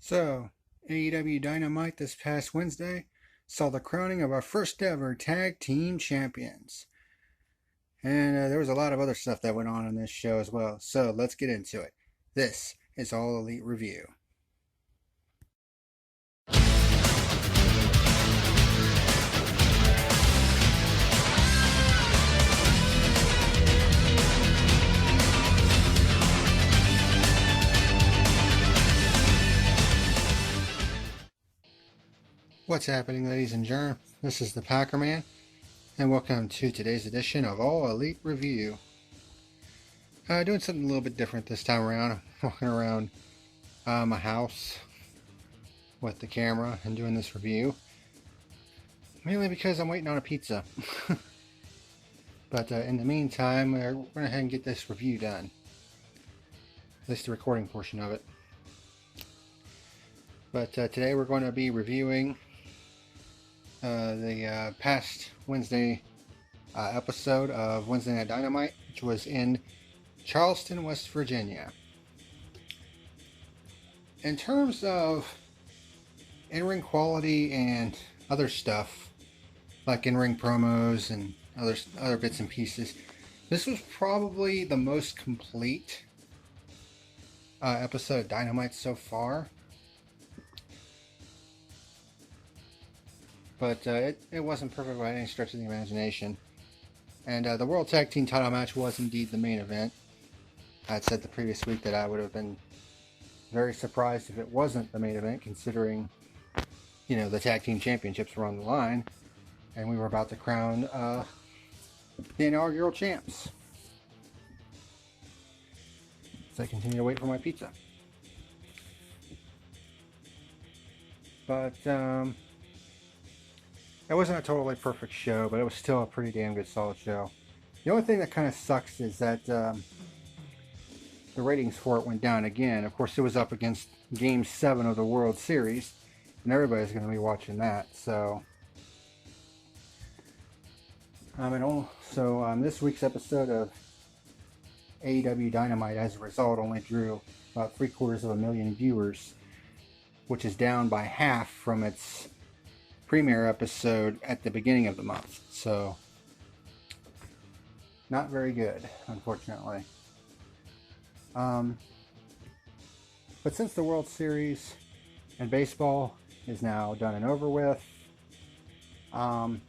So, AEW Dynamite this past Wednesday saw the crowning of our first ever tag team champions. And there was a lot of other stuff that went on in this show as well. So, let's get into it. This is All Elite Review. What's happening, ladies and gentlemen? This is the PackerMan, and welcome to today's edition of All Elite Review. Doing something a little bit different this time around. I'm walking around my house with the camera and doing this review, mainly because I'm waiting on a pizza. But in the meantime, we're going to go ahead and get this review done, at least the recording portion of it. But today we're going to be reviewing the past Wednesday episode of Wednesday Night Dynamite, which was in Charleston, West Virginia. In terms of in-ring quality and other stuff, like in-ring promos and other bits and pieces, this was probably the most complete episode of Dynamite so far. But it wasn't perfect by any stretch of the imagination. And the World Tag Team title match was indeed the main event. I had said the previous week that I would have been very surprised if it wasn't the main event, considering, the Tag Team Championships were on the line, and we were about to crown the inaugural champs. So I continue to wait for my pizza. But, it wasn't a totally perfect show, but it was still a pretty damn good, solid show. The only thing that kind of sucks is that the ratings for it went down again. Of course, it was up against Game 7 of the World Series, and everybody's going to be watching that. So, and also, this week's episode of AEW Dynamite, as a result, only drew about 750,000 viewers, which is down by half from its premiere episode at the beginning of the month. So, not very good, unfortunately. But since the World Series and baseball is now done and over with, then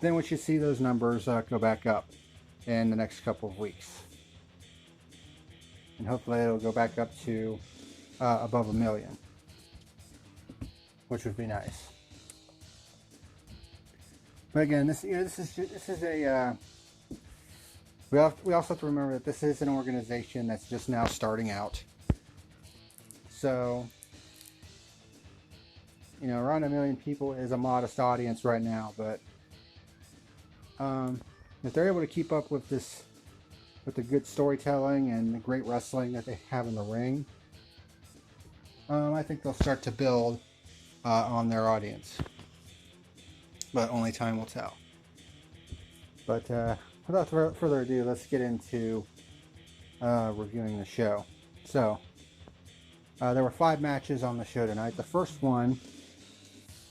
we should see those numbers go back up in the next couple of weeks. And hopefully it'll go back up to above 1 million. Which would be nice. But again, this is a. We also have to remember that this is an organization that's just now starting out. So, around 1 million people is a modest audience right now, but if they're able to keep up with this, with the good storytelling and the great wrestling that they have in the ring, I think they'll start to build on their audience, but only time will tell. But without further ado, let's get into reviewing the show. So there were 5 matches on the show tonight. The first one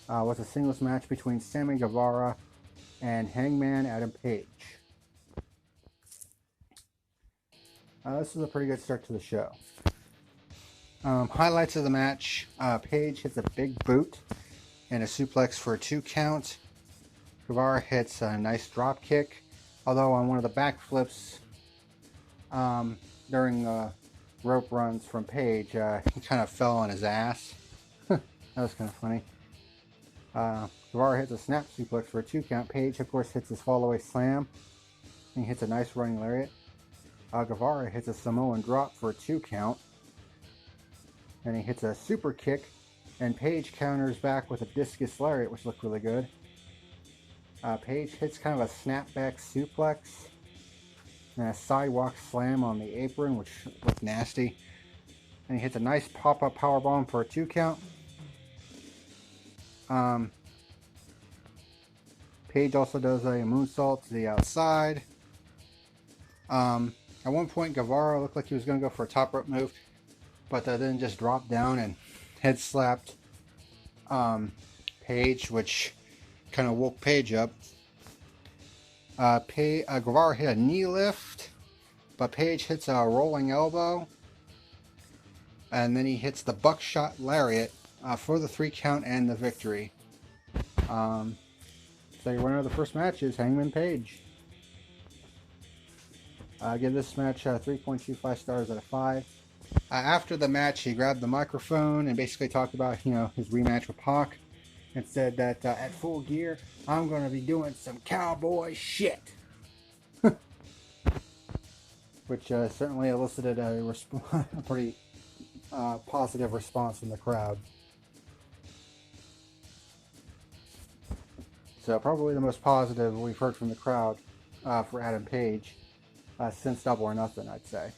was a singles match between Sammy Guevara and Hangman Adam Page. This was a pretty good start to the show. Highlights of the match: Paige hits a big boot and a suplex for a 2 count. Guevara hits a nice drop kick, although on one of the backflips during the rope runs from Paige, he kind of fell on his ass. That was kind of funny. Guevara hits a snap suplex for a 2 count. Paige, of course, hits his fall-away slam. He hits a nice running lariat. Guevara hits a Samoan drop for a 2 count. And he hits a super kick, and Paige counters back with a discus lariat, which looked really good. Paige hits kind of a snapback suplex, and a sidewalk slam on the apron, which looked nasty. And he hits a nice pop-up powerbomb for a 2 count. Paige also does a moonsault to the outside. At one point, Guevara looked like he was going to go for a top rope move. but then just dropped down and head slapped Paige, which kind of woke Paige up. Guevara hit a knee lift, but Paige hits a rolling elbow, and then he hits the buckshot lariat for the 3 count and the victory. So your winner of the first match is Hangman Page. I give this match 3.25 stars out of 5. After the match, he grabbed the microphone and basically talked about, his rematch with Pac, and said that at Full Gear, I'm going to be doing some cowboy shit. Which certainly elicited a pretty positive response from the crowd. So probably the most positive we've heard from the crowd for Adam Page since Double or Nothing, I'd say.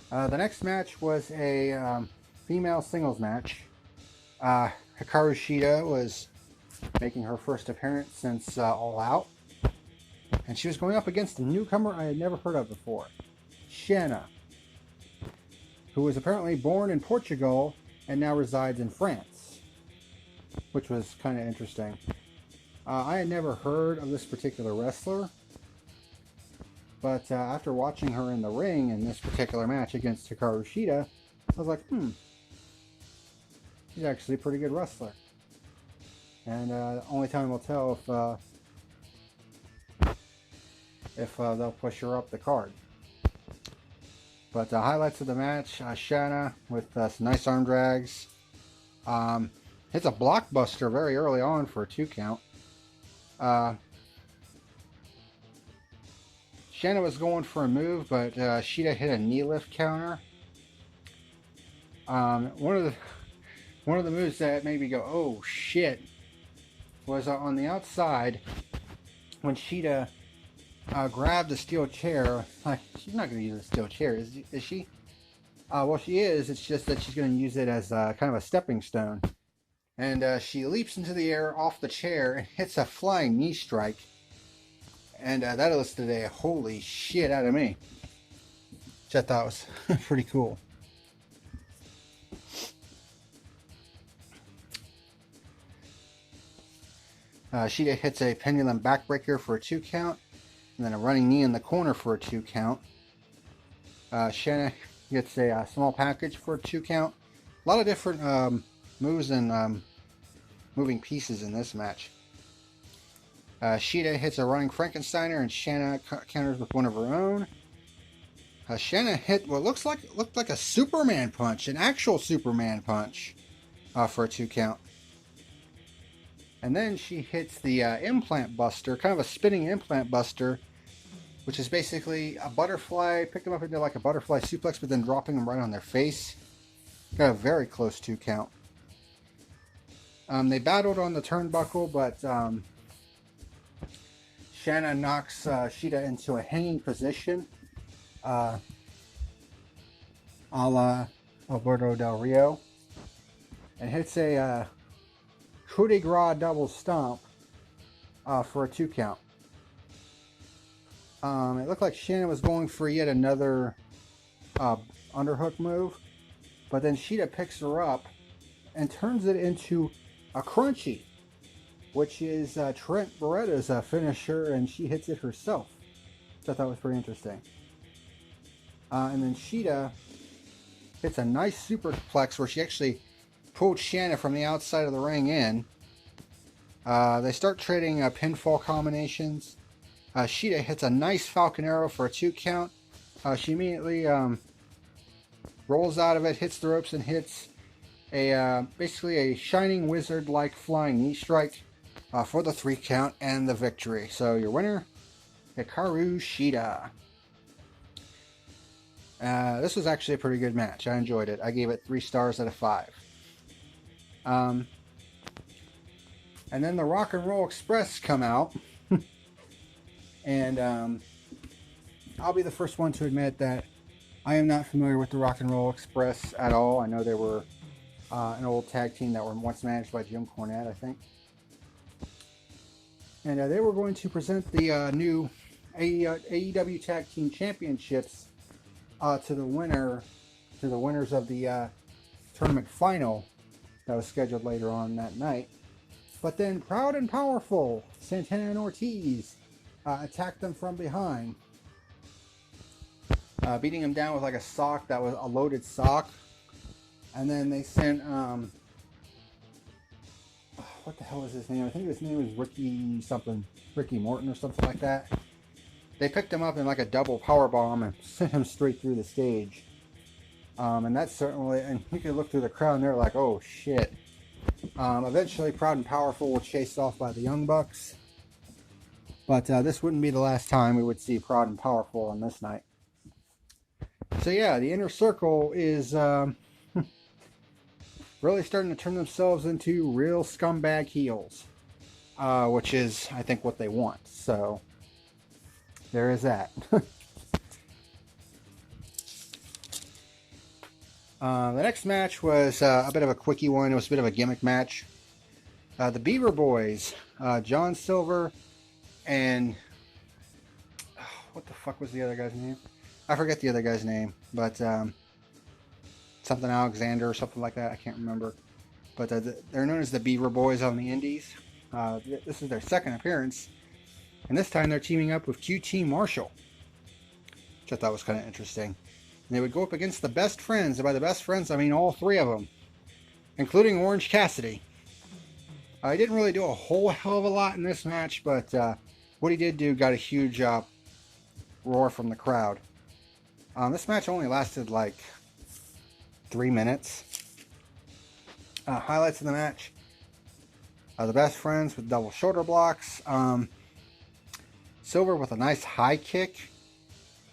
The next match was a female singles match. Hikaru Sheeta was making her first appearance since All Out. And she was going up against a newcomer I had never heard of before, Shanna, who was apparently born in Portugal and now resides in France, which was kind of interesting. I had never heard of this particular wrestler, but after watching her in the ring in this particular match against Hikaru Sheeta, I was like, she's actually a pretty good wrestler. And only time will tell if they'll push her up the card. But the highlights of the match, Shanna with some nice arm drags. Hits a blockbuster very early on for a 2 count. Shanna was going for a move, but Sheeta hit a knee lift counter. One of the moves that made me go, oh shit, was on the outside when Sheeta grabbed a steel chair. Like, she's not going to use a steel chair, is she? Well, she is. It's just that she's going to use it as kind of a stepping stone. And she leaps into the air off the chair and hits a flying knee strike. And that elicited a holy shit out of me, which I thought was pretty cool. Sheeta hits a pendulum backbreaker for a 2 count, and then a running knee in the corner for a 2 count. Shanna gets a small package for a 2 count. A lot of different moves and moving pieces in this match. Sheeta hits a running Frankensteiner, and Shanna counters with one of her own. Shanna hit what looked like a Superman punch, an actual Superman punch, for a 2 count. And then she hits the implant buster, kind of a spinning implant buster, which is basically a butterfly. Pick them up into like a butterfly suplex, but then dropping them right on their face. Got a very close 2 count. They battled on the turnbuckle, but Shanna knocks Sheeta into a hanging position, a la Alberto Del Rio, and hits a coup de grace double stomp for a 2 count. It looked like Shanna was going for yet another underhook move, but then Sheeta picks her up and turns it into a crunchy, which is Trent Beretta's finisher, and she hits it herself, which I thought was pretty interesting. And then Sheeta hits a nice superplex where she actually pulled Shanna from the outside of the ring in. They start trading pinfall combinations. Sheeta hits a nice Falcon Arrow for a 2 count. She immediately rolls out of it, hits the ropes, and hits basically a Shining Wizard-like flying knee strike for the 3 count and the victory. So your winner, Hikaru Sheeta. This was actually a pretty good match. I enjoyed it. I gave it 3 stars out of 5. And then the Rock and Roll Express come out. And I'll be the first one to admit that I am not familiar with the Rock and Roll Express at all. I know they were an old tag team that were once managed by Jim Cornette, I think. And they were going to present the new AEW Tag Team Championships to the winners of the tournament final that was scheduled later on that night. But then Proud and Powerful, Santana and Ortiz, attacked them from behind, beating them down with like a sock that was a loaded sock. And then they sent, what the hell was his name? I think his name was Ricky Morton or something like that. They picked him up in like a double power bomb and sent him straight through the stage. And that's certainly, and you could look through the crowd and they're like, oh shit. Eventually Proud and Powerful were chased off by the Young Bucks. But this wouldn't be the last time we would see Proud and Powerful on this night. So yeah, the Inner Circle is really starting to turn themselves into real scumbag heels. Which is, I think, what they want. So there is that. The next match was a bit of a quickie one. It was a bit of a gimmick match. The Beaver Boys, John Silver and what the fuck was the other guy's name? I forget the other guy's name, but something Alexander or something like that. I can't remember. But they're known as the Beaver Boys on the Indies. This is their second appearance, and this time they're teaming up with QT Marshall, which I thought was kind of interesting. And they would go up against the Best Friends, and by the Best Friends I mean all three of them, including Orange Cassidy. He didn't really do a whole hell of a lot in this match, but what he did do got a huge roar from the crowd. This match only lasted like 3 minutes. Highlights of the match. The Best Friends with double shoulder blocks. Silver with a nice high kick.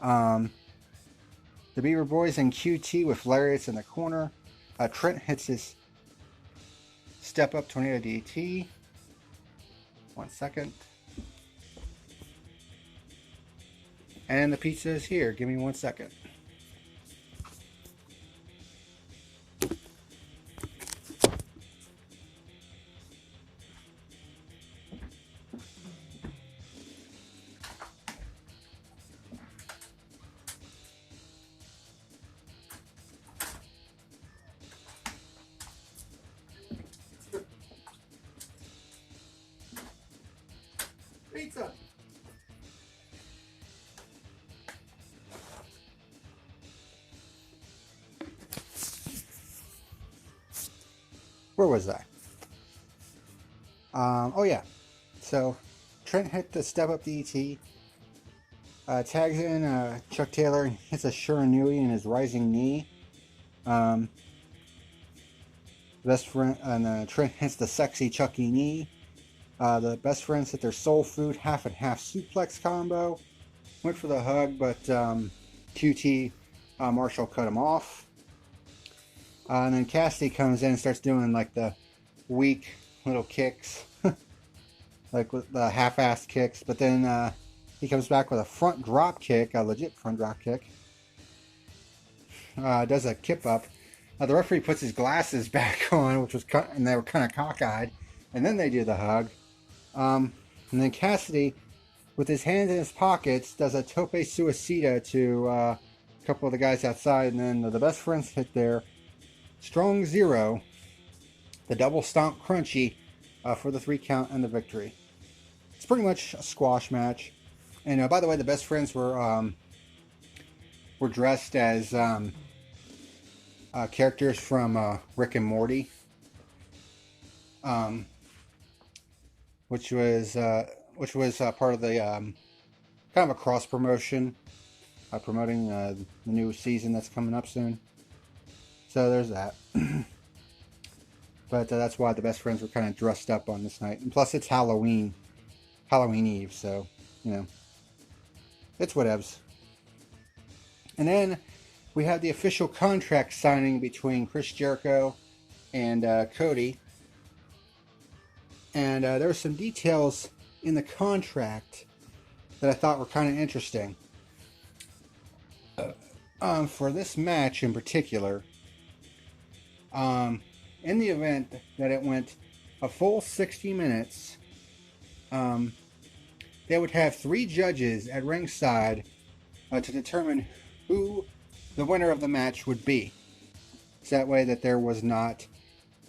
The Beaver Boys and QT with lariats in the corner. Trent hits his step up tornado DT. 1 second. And the pizza is here. Give me 1 second. Pizza. Where was I? Oh yeah. So Trent hit the step up DT. Tags in Chuck Taylor and hits a Shiranui in his rising knee. Best friend and Trent hits the sexy Chucky knee. The Best Friends hit their soul food half and half suplex combo. Went for the hug, but QT Marshall cut him off. And then Cassidy comes in and starts doing like the weak little kicks, like with the half-assed kicks. But then he comes back with a front drop kick, a legit front drop kick. Does a kip up. The referee puts his glasses back on, which was and they were kind of cockeyed. And then they do the hug. And then Cassidy, with his hands in his pockets, does a tope suicida to a couple of the guys outside. And then the Best Friends hit their strong zero, the double stomp crunchy, for the 3 count and the victory. It's pretty much a squash match. And by the way, the Best Friends were dressed as characters from Rick and Morty. Which was part of the kind of a cross promotion, promoting the new season that's coming up soon. So there's that. But that's why the Best Friends were kind of dressed up on this night, and plus it's Halloween Eve, so you know it's whatevs. And then we have the official contract signing between Chris Jericho and Cody. And there were some details in the contract that I thought were kind of interesting. For this match in particular, in the event that it went a full 60 minutes, they would have 3 judges at ringside to determine who the winner of the match would be. So that way that there was not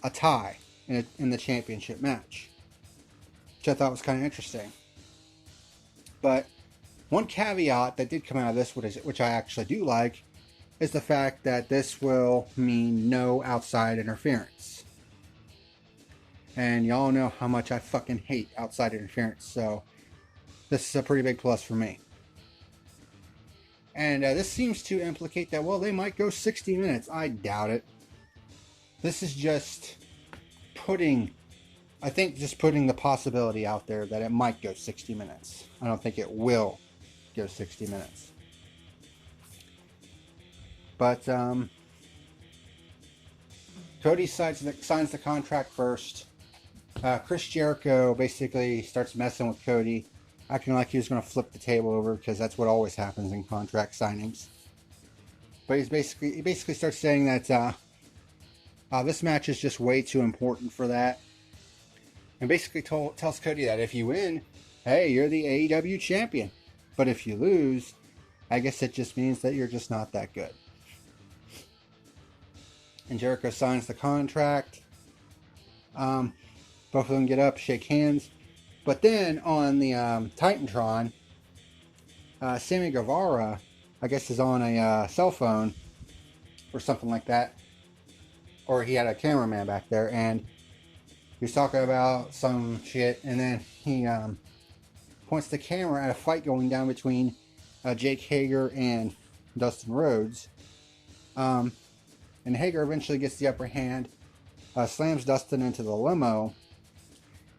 a tie in the championship match, which I thought was kind of interesting. But one caveat that did come out of this, which I actually do like, is the fact that this will mean no outside interference. And y'all know how much I fucking hate outside interference, so this is a pretty big plus for me. And this seems to implicate that, well, they might go 60 minutes. I doubt it. This is just putting the possibility out there that it might go 60 minutes. I don't think it will go 60 minutes. But Cody signs the contract first. Chris Jericho basically starts messing with Cody, acting like he was going to flip the table over, because that's what always happens in contract signings. But he basically starts saying that this match is just way too important for that. And basically tells Cody that if you win, hey, you're the AEW champion. But if you lose, I guess it just means that you're just not that good. And Jericho signs the contract. Both of them get up, shake hands. But then on the Titantron, Sammy Guevara, I guess, is on a cell phone or something like that. Or he had a cameraman back there, and he was talking about some shit, and then he points the camera at a fight going down between Jake Hager and Dustin Rhodes. And Hager eventually gets the upper hand, slams Dustin into the limo,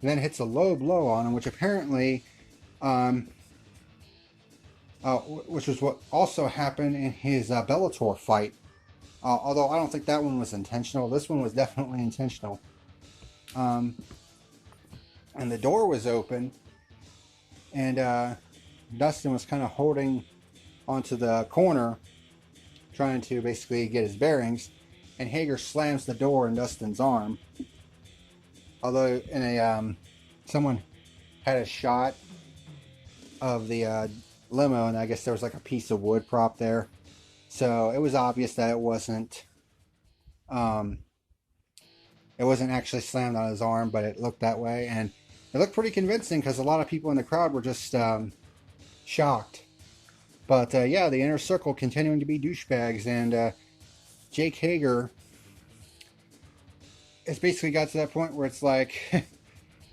and then hits a low blow on him, which apparently, which was what also happened in his Bellator fight. Although I don't think that one was intentional. This one was definitely intentional. And the door was open, and Dustin was kind of holding onto the corner, trying to basically get his bearings, and Hager slams the door in Dustin's arm. Although someone had a shot of the limo, and I guess there was like a piece of wood prop there, so it was obvious that it wasn't actually slammed on his arm, but it looked that way, and it looked pretty convincing because a lot of people in the crowd were just shocked. But yeah, the Inner Circle continuing to be douchebags, and Jake Hager has basically got to that point where it's like,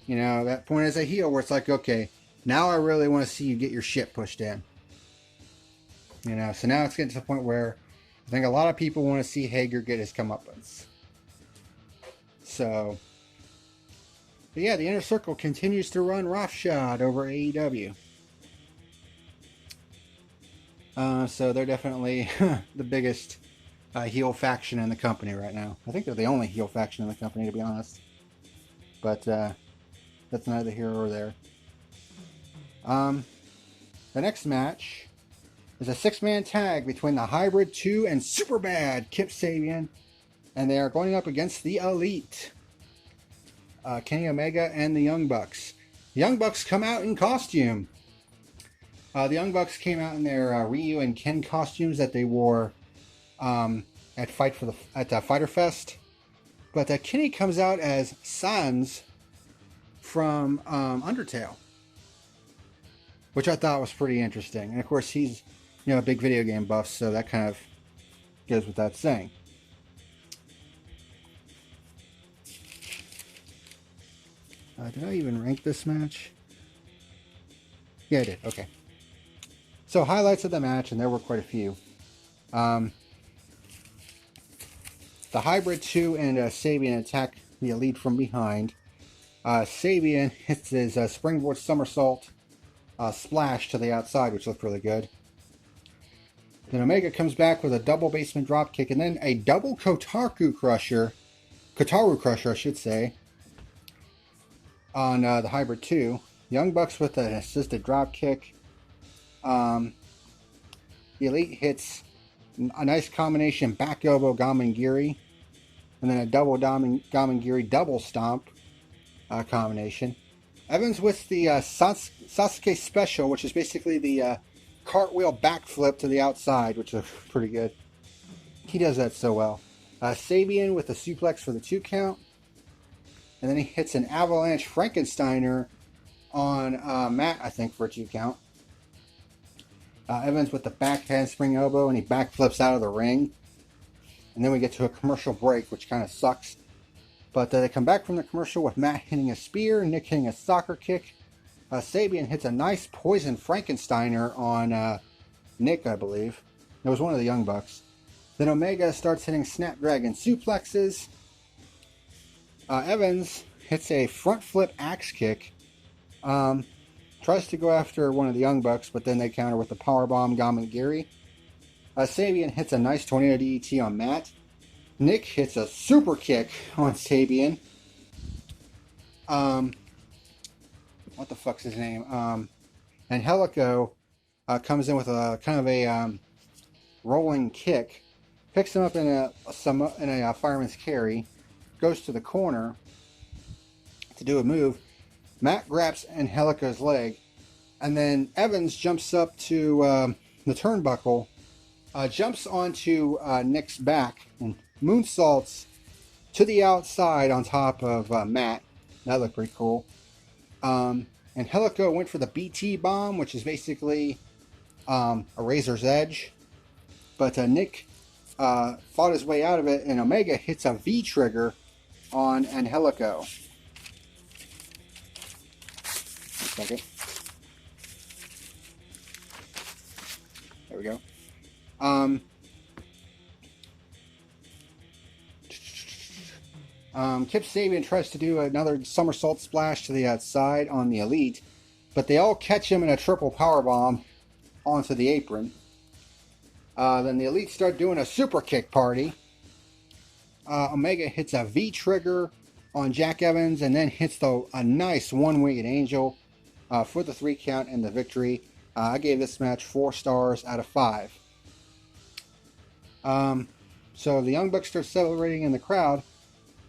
you know, that point as a heel where it's like, okay, now I really want to see you get your shit pushed in. You know, so now it's getting to the point where I think a lot of people want to see Hager get his comeuppance. So, but yeah, the Inner Circle continues to run roughshod over AEW. So they're definitely the biggest heel faction in the company right now. I think they're the only heel faction in the company, to be honest. But that's neither here nor there. The next match is a 6-man tag between the Hybrid 2 and Superbad Kip Sabian, and they are going up against the Elite, Kenny Omega and the Young Bucks. The Young Bucks come out in costume. The Young Bucks came out in their Ryu and Ken costumes that they wore at Fyter Fest. But Kenny comes out as Sans from Undertale, which I thought was pretty interesting. And of course, he's, you know, a big video game buff, so that kind of goes without saying. Did I even rank this match? Yeah, I did. Okay. So, highlights of the match, and there were quite a few. The Hybrid 2 and Sabian attack the Elite from behind. Sabian hits his springboard somersault splash to the outside, which looked really good. Then Omega comes back with a double basement dropkick, and then a double Kotaru Crusher, I should say, on the Hybrid 2. Young Bucks with an assisted dropkick. The Elite hits a nice combination back elbow Gamengiri, and then a double Gamengiri double stomp combination. Evans with the Sasuke special, which is basically the cartwheel backflip to the outside, which is pretty good. He does that so well. Sabian with a suplex for the 2 count. And then he hits an avalanche Frankensteiner on Matt, I think, for a 2 count. Evans with the back handspring elbow, and he backflips out of the ring. And then we get to a commercial break, which kind of sucks. But they come back from the commercial with Matt hitting a spear, Nick hitting a soccer kick. Sabian hits a nice poison Frankensteiner on Nick, I believe. It was one of the Young Bucks. Then Omega starts hitting Snapdragon suplexes. Evans hits a front flip axe kick. Tries to go after one of the Young Bucks, but then they counter with the powerbomb Gamagiri. Sabian hits a nice tornado DDT on Matt. Nick hits a super kick on Sabian. What the fuck's his name? And Helico comes in with a kind of a rolling kick, picks him up in a fireman's carry, goes to the corner to do a move. Matt grabs Angelico's leg, and then Evans jumps up to the turnbuckle, jumps onto Nick's back, and moonsaults to the outside on top of Matt. That looked pretty cool. Angelico went for the BT bomb, which is basically a razor's edge. But Nick fought his way out of it, and Omega hits a V-trigger on Angelico. Second. There we go. Kip Sabian tries to do another somersault splash to the outside on the Elite, but they all catch him in a triple powerbomb onto the apron. Then the Elite start doing a super kick party. Omega hits a V-trigger on Jack Evans, and then hits a nice one-winged angel for the 3 count and the victory. I gave this match 4 stars out of 5. So the Young Bucks start celebrating in the crowd,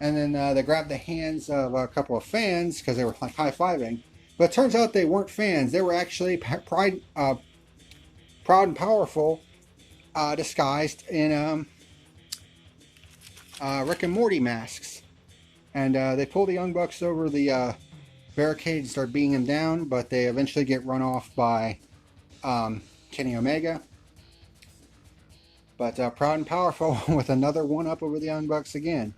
and then they grab the hands of a couple of fans because they were like high-fiving. But it turns out they weren't fans. They were actually proud and powerful, disguised in Rick and Morty masks. And they pull the Young Bucks over the barricade and start beating him down, but they eventually get run off by Kenny Omega. But proud and powerful with another one-up over the Young Bucks again.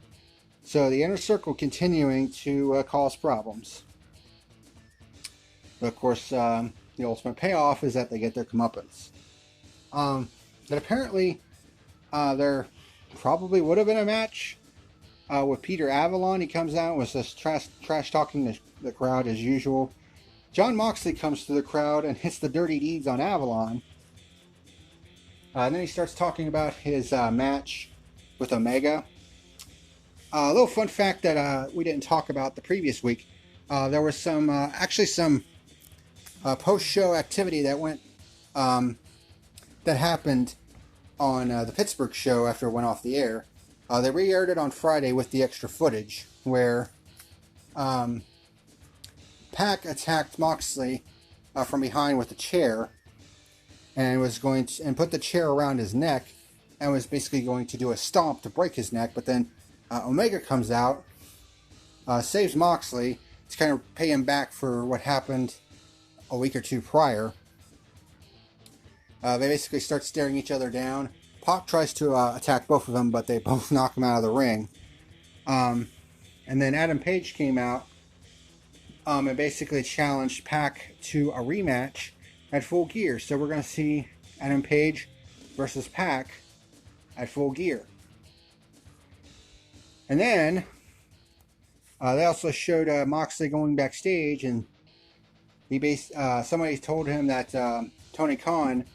So the Inner Circle continuing to cause problems. But of course, the ultimate payoff is that they get their comeuppance. But apparently, there probably would have been a match with Peter Avalon. He comes out and was just trash talking the crowd as usual. Jon Moxley comes to the crowd and hits the dirty deeds on Avalon. And then he starts talking about his match with Omega. A little fun fact that we didn't talk about the previous week. There was some post-show activity that went that happened on the Pittsburgh show after it went off the air. They re-aired it on Friday with the extra footage where Pac attacked Moxley from behind with a chair and was going to put the chair around his neck and was basically going to do a stomp to break his neck. But then Omega comes out, saves Moxley to kind of pay him back for what happened a week or two prior. They basically start staring each other down. Pac tries to attack both of them, but they both knock him out of the ring. And then Adam Page came out and basically challenged Pac to a rematch at Full Gear. So we're going to see Adam Page versus Pac at Full Gear. And then they also showed Moxley going backstage, and somebody told him that Tony Khan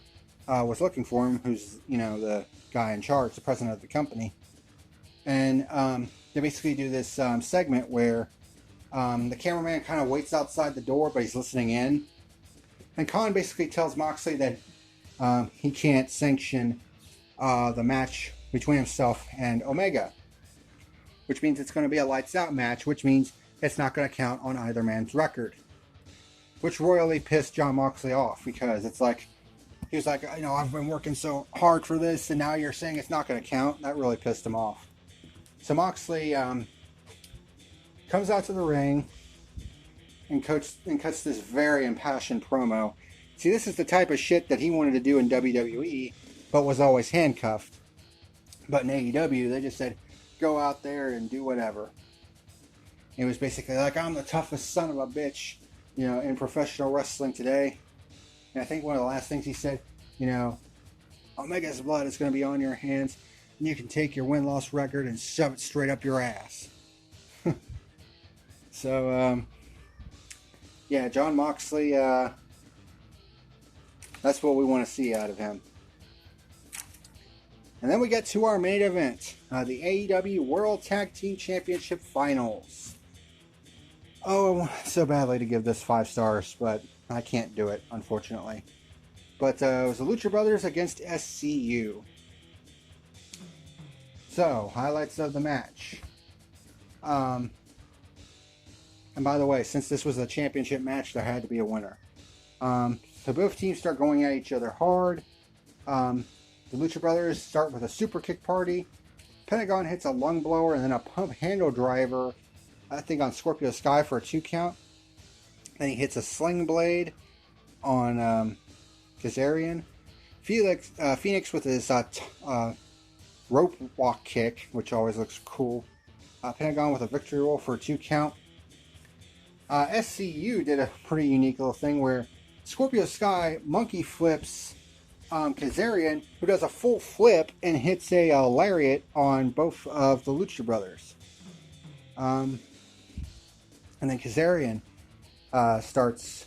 was looking for him, who's the guy in charge, the president of the company. And they basically do this segment where the cameraman kind of waits outside the door, but he's listening in. And Khan basically tells Moxley that he can't sanction the match between himself and Omega, which means it's going to be a lights out match, which means it's not going to count on either man's record, which royally pissed Jon Moxley off, because it's like, he was like, you know, I've been working so hard for this, and now you're saying it's not going to count. That really pissed him off. So Moxley comes out to the ring and cuts this very impassioned promo. See, this is the type of shit that he wanted to do in WWE, but was always handcuffed. But in AEW, they just said, go out there and do whatever. It was basically like, I'm the toughest son of a bitch, you know, in professional wrestling today. And I think one of the last things he said, you know, Omega's blood is going to be on your hands, and you can take your win-loss record and shove it straight up your ass. So, yeah, Jon Moxley, that's what we want to see out of him. And then we get to our main event, the AEW World Tag Team Championship Finals. Oh, I want so badly to give this 5 stars, but I can't do it, unfortunately. But it was the Lucha Brothers against SCU. So, highlights of the match. And by the way, since this was a championship match, there had to be a winner. So both teams start going at each other hard. The Lucha Brothers start with a super kick party. Pentagon hits a lung blower and then a pump handle driver, I think on Scorpio Sky for a 2 count. Then he hits a sling blade on Kazarian. Phoenix with his rope walk kick, which always looks cool. Pentagon with a victory roll for a 2 count. SCU did a pretty unique little thing where Scorpio Sky monkey flips Kazarian, who does a full flip and hits a lariat on both of the Lucha Brothers. And then Kazarian starts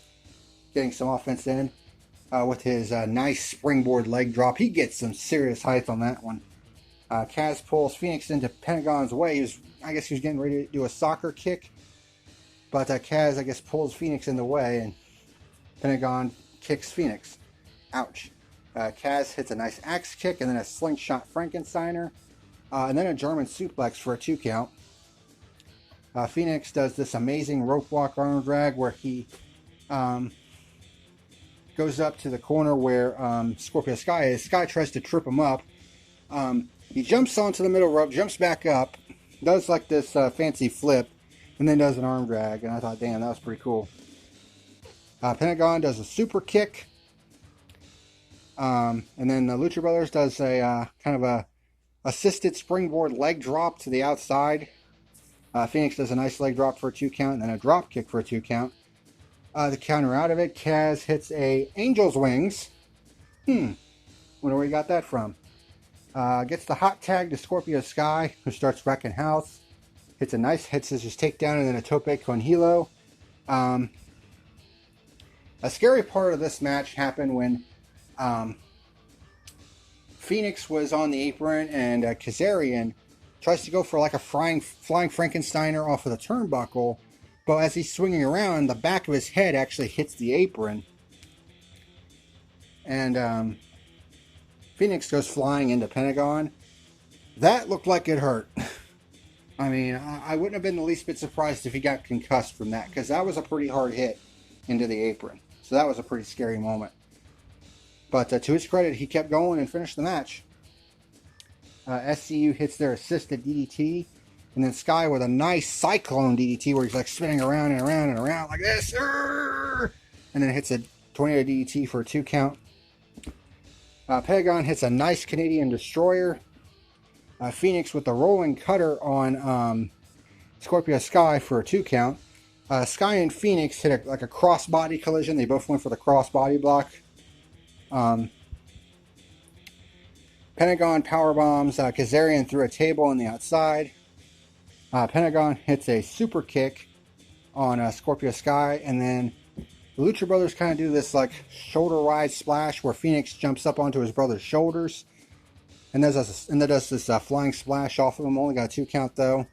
getting some offense in with his nice springboard leg drop. He gets some serious height on that one. Kaz pulls Phoenix into Pentagon's way. I guess he was getting ready to do a soccer kick. But Kaz, I guess, pulls Phoenix in the way, and Pentagon kicks Phoenix. Ouch. Kaz hits a nice axe kick, and then a slingshot Frankensteiner, and then a German suplex for a 2 count. Phoenix does this amazing rope walk arm drag where he goes up to the corner where Scorpio Sky is. Sky tries to trip him up. He jumps onto the middle rope, jumps back up, does like this fancy flip, and then does an arm drag. And I thought, damn, that was pretty cool. Pentagon does a super kick. And then the Lucha Brothers does a kind of a assisted springboard leg drop to the outside. Phoenix does a nice leg drop for a 2 count, and then a drop kick for a 2 count. The counter out of it, Kaz hits a Angel's Wings. Wonder where he got that from. Gets the hot tag to Scorpio Sky, who starts wrecking house. Hits a nice head scissors takedown, and then a tope con hilo. A scary part of this match happened when Phoenix was on the apron, and Kazarian tries to go for like a flying Frankensteiner off of the turnbuckle, but as he's swinging around, the back of his head actually hits the apron, and Phoenix goes flying into Pentagon. That looked like it hurt. I mean, I wouldn't have been the least bit surprised if he got concussed from that, because that was a pretty hard hit into the apron. So that was a pretty scary moment. But to his credit, he kept going and finished the match. SCU hits their assisted DDT, and then Sky with a nice cyclone DDT where he's like spinning around and around and around like this. And then hits a tornado DDT for a 2 count. Pentagon hits a nice Canadian Destroyer. Phoenix with the rolling cutter on Scorpio Sky for a 2 count. Sky and Phoenix hit like a cross-body collision. They both went for the cross-body block. Pentagon powerbombs Kazarian through a table on the outside. Pentagon hits a super kick on Scorpio Sky, and then the Lucha Brothers kind of do this like shoulder ride splash where Phoenix jumps up onto his brother's shoulders, and does this flying splash off of him. Only got a 2 count though.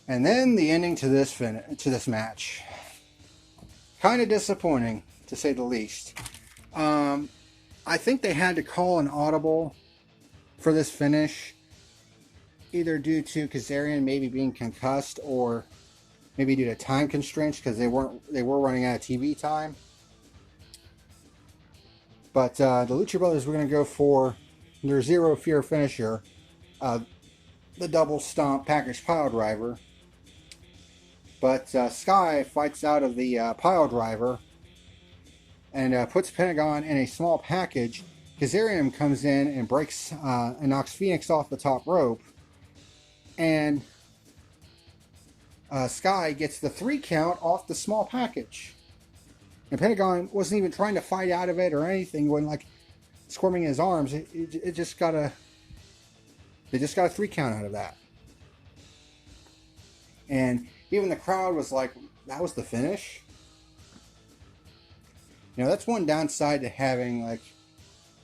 And then the ending to this match, kind of disappointing to say the least. I think they had to call an audible for this finish, either due to Kazarian maybe being concussed, or maybe due to time constraints because they were running out of TV time. But the Lucha Brothers were going to go for their Zero Fear finisher, the double stomp package pile driver. But Sky fights out of the pile driver and puts Pentagon in a small package. Kazarian comes in and breaks and knocks Phoenix off the top rope. And Sky gets the 3 count off the small package. And Pentagon wasn't even trying to fight out of it or anything. He wasn't like squirming his arms. It just got a... They just got a 3 count out of that. And even the crowd was like, that was the finish? You know, that's one downside to having like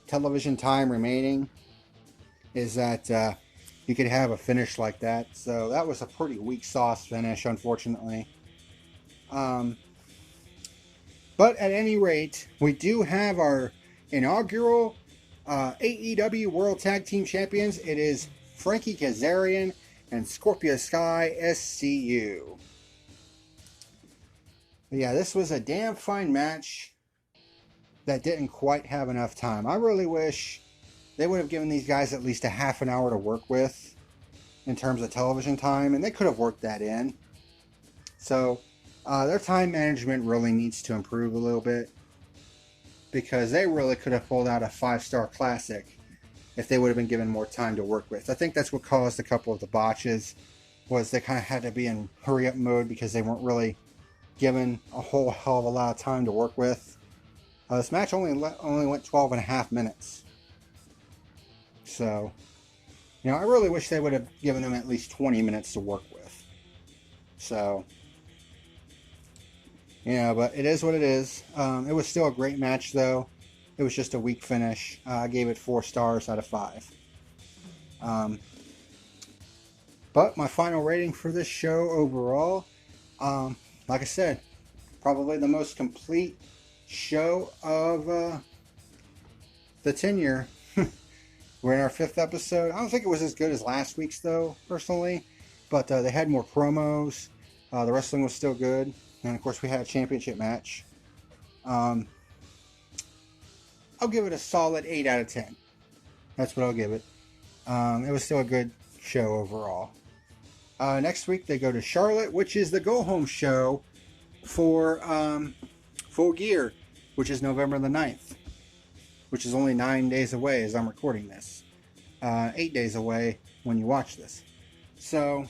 television time remaining, is that you could have a finish like that. So that was a pretty weak sauce finish, unfortunately. But at any rate, we do have our inaugural AEW World Tag Team Champions. It is Frankie Kazarian and Scorpio Sky SCU. But yeah, this was a damn fine match that didn't quite have enough time. I really wish they would have given these guys at least a half an hour to work with in terms of television time, and they could have worked that in. So their time management really needs to improve a little bit, because they really could have pulled out a 5-star classic if they would have been given more time to work with. I think that's what caused a couple of the botches, was they kind of had to be in hurry up mode because they weren't really given a whole hell of a lot of time to work with. This match only went 12 and a half minutes. So, you know, I really wish they would have given them at least 20 minutes to work with. So, you know, but it is what it is. It was still a great match, though. It was just a weak finish. I gave it 4 stars out of 5. But my final rating for this show overall, like I said, probably the most complete show of the tenure. We're in our 5th episode. I don't think it was as good as last week's, though, personally. But they had more promos. The wrestling was still good. And, of course, we had a championship match. I'll give it a solid 8 out of 10. That's what I'll give it. It was still a good show overall. Next week, they go to Charlotte, which is the go-home show for Full Gear, which is November the 9th, which is only 9 days away as I'm recording this. 8 days away when you watch this. So,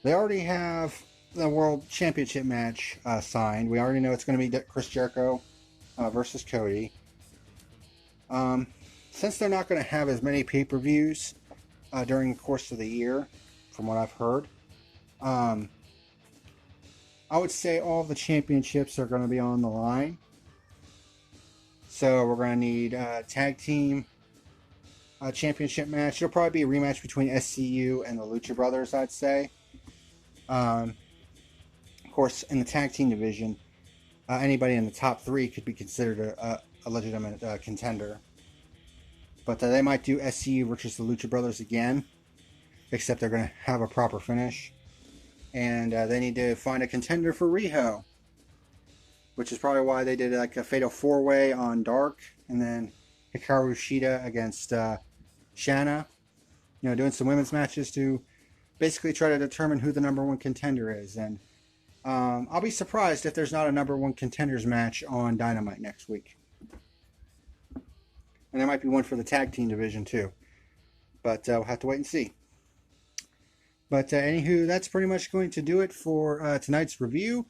they already have the World Championship match signed. We already know it's going to be Chris Jericho versus Cody. Since they're not going to have as many pay-per-views during the course of the year, from what I've heard, I would say all the championships are going to be on the line. So we're going to need a tag team championship match. It'll probably be a rematch between SCU and the Lucha Brothers, I'd say. Of course, in the tag team division, anybody in the top 3 could be considered a legitimate contender. But they might do SCU versus the Lucha Brothers again, except they're going to have a proper finish. And they need to find a contender for Riho, which is probably why they did like a fatal 4-way on Dark, and then Hikaru Sheeta against Shanna. You know, doing some women's matches to basically try to determine who the number 1 contender is. And I'll be surprised if there's not a number 1 contenders match on Dynamite next week. And there might be one for the tag team division too. But we'll have to wait and see. But anywho, that's pretty much going to do it for tonight's review.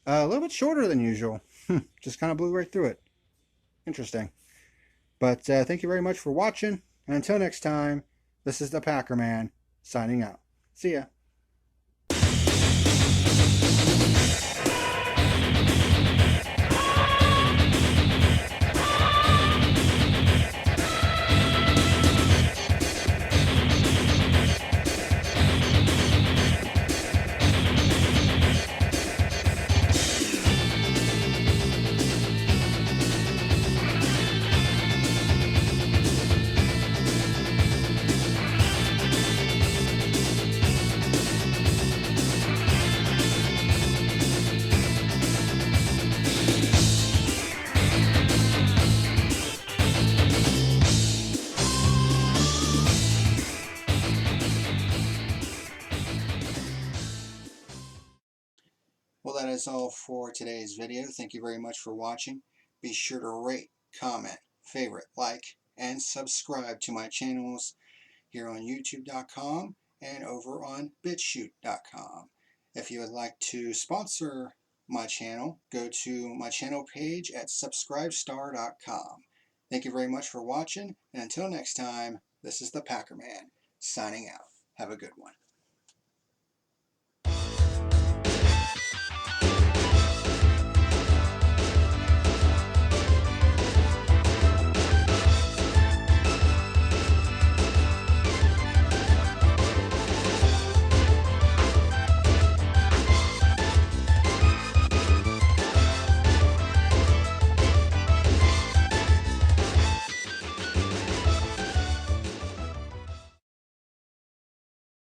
A little bit shorter than usual. Just kind of blew right through it. Interesting. But thank you very much for watching. And until next time, this is the PackerMan signing out. See ya. is all for today's video. Thank you very much for watching. Be sure to rate, comment, favorite, like, and subscribe to my channels here on YouTube.com and over on BitChute.com. If you would like to sponsor my channel, go to my channel page at subscribestar.com. Thank you very much for watching, and until next time, this is the PackerMan signing out. Have a good one.